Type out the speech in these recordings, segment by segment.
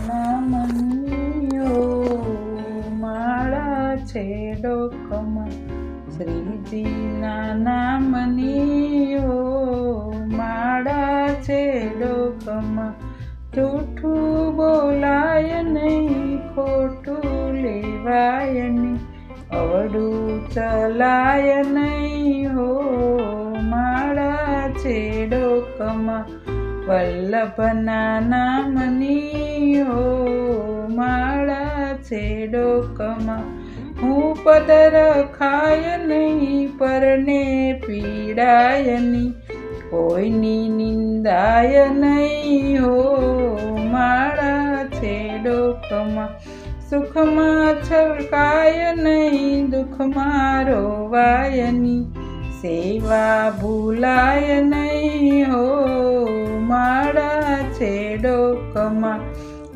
નામની માળા છે ડોકમાં, શ્રીજીના નામની માળા છે ડોકમાં. જૂઠું બોલાય નહીં, ખોટું લેવાય નહીં, અવળું ચલાય નહીં માળા છે ડોકમાં. વલ્લભના નામની માળા છે ડોકમાં. હું પદ રખાય નહીં, પરને પીડાય નહીં, કોઈની નિંદાય નહીં માળા છે ડોકમાં. સુખમાં છલકાય નહીં, દુઃખમાં રોવાય નહીં, સેવા ભૂલાય નહીં માળા છે ડોકમાં.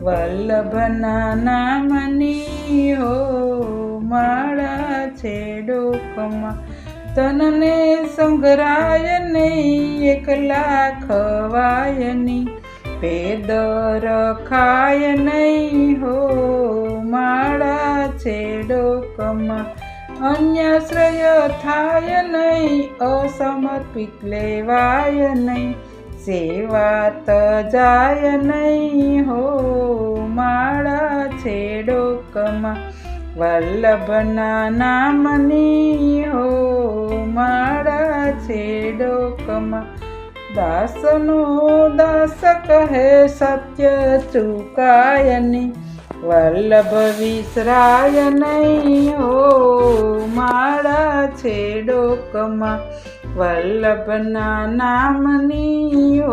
વલ્લભના નામની માળા છે ડોકમાં. તનને સંઘરાય નહીં, એકલા ખવાય નહીં, ભેદ રખાય નહીં માળા છે ડોકમાં. અન્યાશ્રય થાય નહીં, અસમર્પિત લેવાય નહીં, સેવા તજાય નહીં માળા છે ડોકમાં. વલ્લભના નામની માળા છે ડોકમાં. દાસનો દાસ કહે, સત્ય ચૂકાય નહીં, વલ્લભ વિસરાય નહીં માળા છે ડોકમાં. વલ્લભના નામની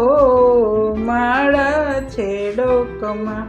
માળા છે ડોકમાં.